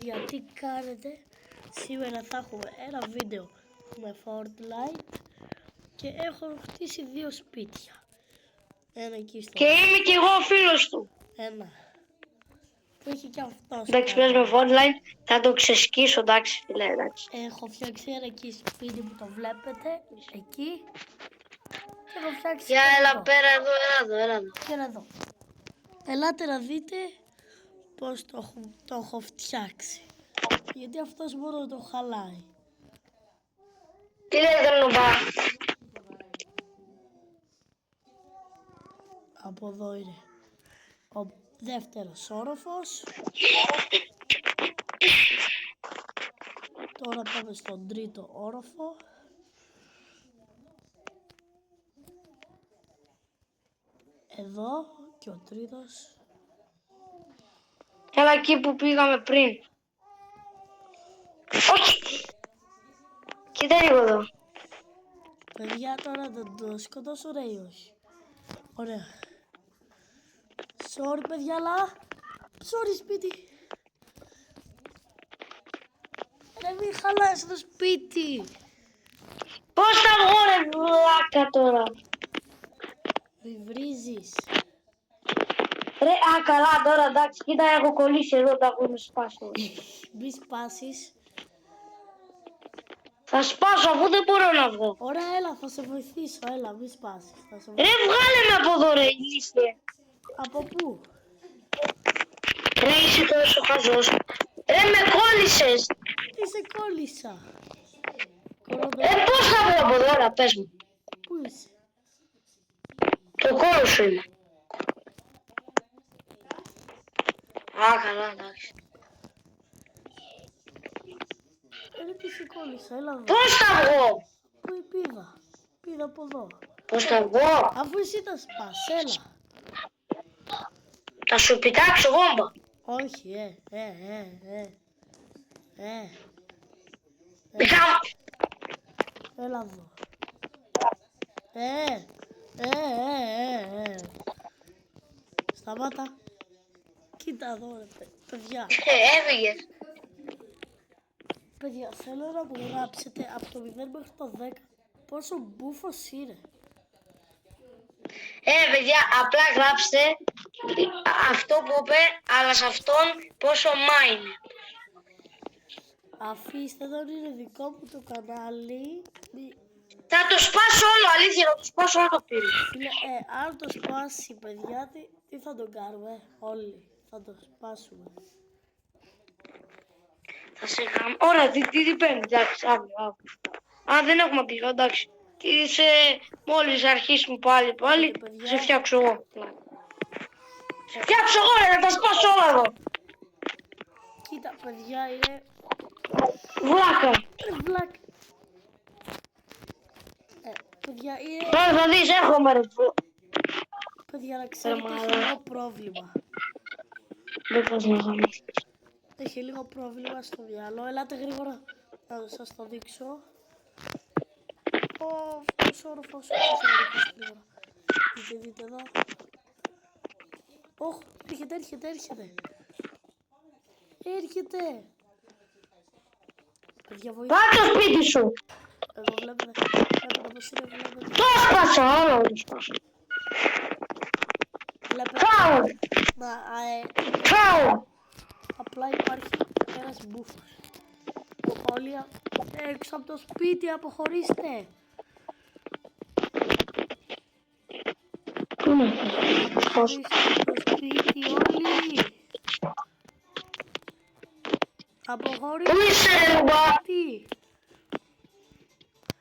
παιδιά, τι κάνετε? Σήμερα θα έχουμε ένα βίντεο με Fortnite και έχω χτίσει 2 σπίτια. Ένα εκεί στο... Και είμαι κι εγώ ο φίλος του. Ένα. Που έχει και αυτός. Εντάξει, πες με Fortnite, θα το ξεσκίσω, εντάξει φίλε, εντάξει. Έχω φτιάξει ένα εκεί σπίτι που το βλέπετε, εκεί. Και έχω φτιάξει Για και έλα εδώ. πέρα εδώ, έλα εδώ. Και εδώ. Ελάτε να δείτε πώς το έχω φτιάξει. Γιατί αυτός μόνο το χαλάει. Τι λέει δεν νουμπά. Από εδώ είναι ο δεύτερος όροφος. Τώρα πάμε στον τρίτο όροφο. Εδώ και ο τρίτος. Έλα εκεί που πήγαμε πριν. Όχι! Κοίτα λίγο εδώ. Παιδιά, τώρα δεν το σκοτώσω, ρε ή όχι? Ωραία. Sorry, παιδιά, αλλά... Sorry, σπίτι. Ρε, μην χαλάς το σπίτι. Πώς θα βγω ρε βλάκα τώρα. Μη βρίζεις. Ρε, καλά τώρα, εντάξει, κοίτα έχω κολλήσει εδώ, τα έχουμε σπάσει. Μη σπάσεις. Θα σπάσω αφού δεν μπορώ να βγω. Ωραία, έλα, θα σε βοηθήσω. Έλα, μη σπάσεις. Ρε, βγάλε με από εδώ ρε, ηλίθιε. Από πού? Ρε, είσαι τόσο χαζός. Ρε, με κόλλησες. Τι σε κόλλησα? Πώς θα βγω από εδώ, ρε, πες μου. Πού είσαι? Το κόλλο σου είμαι. Καλά, εντάξει. Ρε, τι σε κόλλησα, έλα εδώ. Πώς θα βγω. Πού πήγα? Πήγα από εδώ. Πώς θα βγω. Αφού εσύ τα σπάς, έλα. Θα σου πιτάξω βόμβα. Όχι, Πιτάω. Έλα εδώ. Σταμάτα. Κοίτα εδώ, ρε, παιδιά. Έφυγες. Παιδιά, θέλω να μου γράψετε από το 0 μέχρι το 10 πόσο μπούφος είναι. Παιδιά, απλά γράψτε αυτό που είπε, αλλά σε αυτόν πόσο μα είναι. Αφήστε τον, είναι δικό μου το κανάλι. Θα το σπάσω όλο, αλήθεια, θα το σπάσω όλο το πύριο. Αν το σπάσει, παιδιά, τι θα τον κάνουμε? Όλοι θα το σπάσουμε. Θα σε κάνω. Ωραία, τι παίρνει, εντάξει, αύριο. Αν δεν έχουμε αγγλικά, εντάξει. Μόλις αρχίσουμε πάλι, θα σε φτιάξω εγώ. Σε φτιάξω εγώ, ρε, θα τα σπάσω όλα εδώ. Κοίτα, παιδιά, είναι... Βλάκα. Βλάκα. Παιδιά, είναι... Τώρα θα δεις, έρχομαι, ρε. Παιδιά, να ξέρετε, έχει λίγο πρόβλημα. Δεν πας να γαμίσεις. Έχει λίγο πρόβλημα στο μυαλό. Ελάτε γρήγορα να σας το δείξω. Αυτός ο όροφος. Δείτε εδώ. Ωχ, έρχεται. Έρχεται. Παιδιά, βοήθησα. Πάω στο σπίτι σου. Εδώ βλέπετε πως είναι, βλέπετε. Το σπάσα, όλο το σπάσα. Βλέπετε. Φάω. Φάω. Απλά υπάρχει ένας μπούφος. Όλοι έξω από το σπίτι, αποχωρήστε. Αποχωρήστε από το σπίτι όλοι. Αποχωρήστε. Πού είσαι ρε Λουμπά. Τι?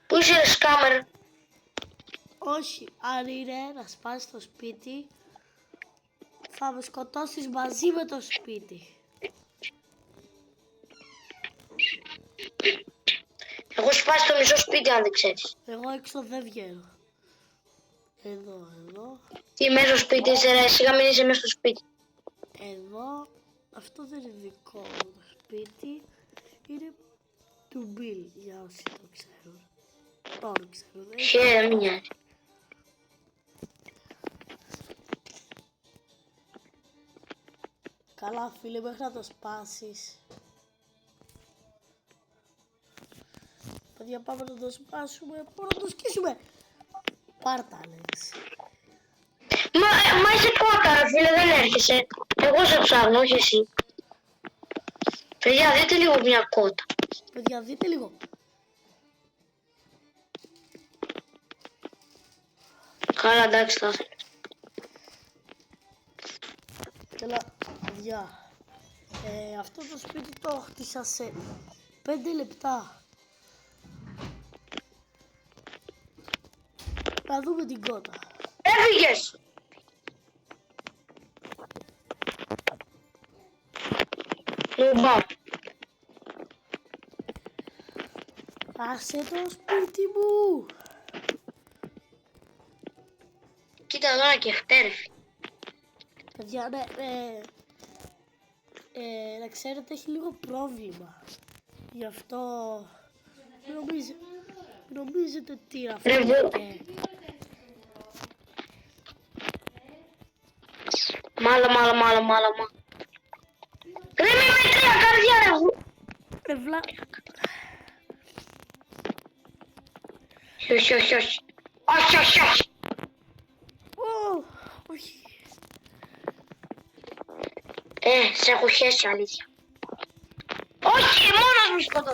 Πού είσαι ρε σκάμερ. Όχι, αν είναι να σπάσει το σπίτι, θα με σκοτώσεις μαζί με το σπίτι. Έχω σπάσει το μισό σπίτι αν δεν ξέρεις. Εγώ έξω δεν βγαίνω. Εδώ. Τι μέσα στο σπίτι είσαι ρε, σιγά μην είσαι μέσα στο σπίτι. Εδώ, αυτό δεν είναι δικό μου το σπίτι, είναι του Bill, για όσοι το ξέρουν. Τώρα ξέρουν. Χαίρε, μην νοιάζει. Καλά φίλε, μέχρι να το σπάσεις. Παιδιά, πάμε να το σπάσουμε. Πάμε να το σκίσουμε. Πάρτα, Άλεξ. Μα είσαι κότα, ρε φίλε, δεν έρχεσαι. Εγώ σε ψάχνω, όχι εσύ. Παιδιά, δείτε λίγο μια κότα. Παιδιά, δείτε λίγο. Καλά, εντάξει, θα ήθελα. Καλά, παιδιά. Αυτό το σπίτι το χτίσα σε 5 λεπτά. Να δούμε την κότα. Έφυγες! Λουμπά. Άσε το σπίτι μου. Κοίτα τώρα και φτέρφει. Παιδιά, ναι, να ξέρετε, έχει λίγο πρόβλημα. Γι' αυτό νομίζετε τι είναι αυτό. Ρε βου. Μάλα. Ρε μη με 3 καρδιά ρε βου. Όχι. Όχι. Σε έχω χέσει αλήθεια. Όχι, μόνος μου σκοτώ.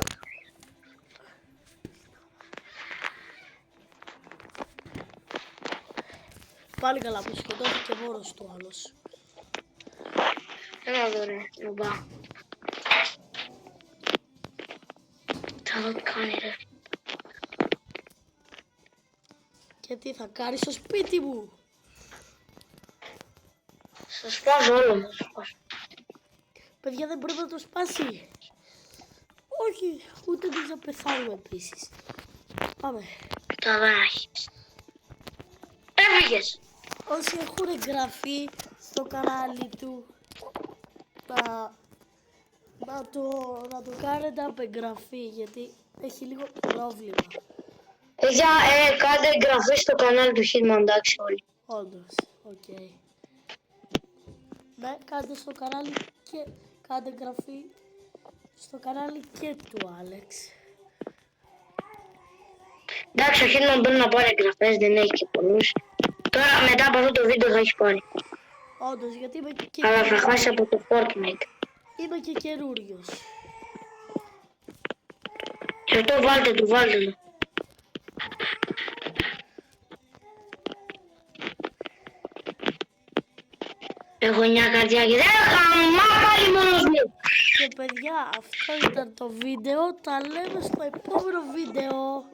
Πάλι καλά που σκοτώθηκε μόνος του άλλος. Έλα εδώ ρε, λουμπά. Θα δω τι κάνει ρε. Και τι θα κάνεις στο σπίτι μου. Θα σπάσω όλο μου. Παιδιά, δεν πρέπει να το σπάσει. Όχι, ούτε δεν θα πεθάνουμε επίσης. Πάμε. Τα δάχει. Έφυγες. Όσοι έχουν εγγραφεί στο κανάλι του, να το κάνετε απεγγραφή, γιατί έχει λίγο πρόβλημα. Παιδιά, κάντε εγγραφή στο κανάλι του Hitman, εντάξει όλοι. Όντως, οκ. Ναι, κάντε στο κανάλι και κάντε εγγραφή στο κανάλι και του Άλεξ. Εντάξει, ο Hitman μπορεί να πάρει εγγραφές, δεν έχει και πολλούς. Τώρα μετά από αυτό το βίντεο θα έχει πάρει. Όντως, γιατί είμαι και Αλλά θα χάσει από το Fortnite. είμαι και καινούριος. Και αυτό βάλτε του. Έχω 9 καρδιά και δεν χαμά πάλι μόνος μου. Και παιδιά, αυτό ήταν το βίντεο. Τα λέμε στο επόμενο βίντεο.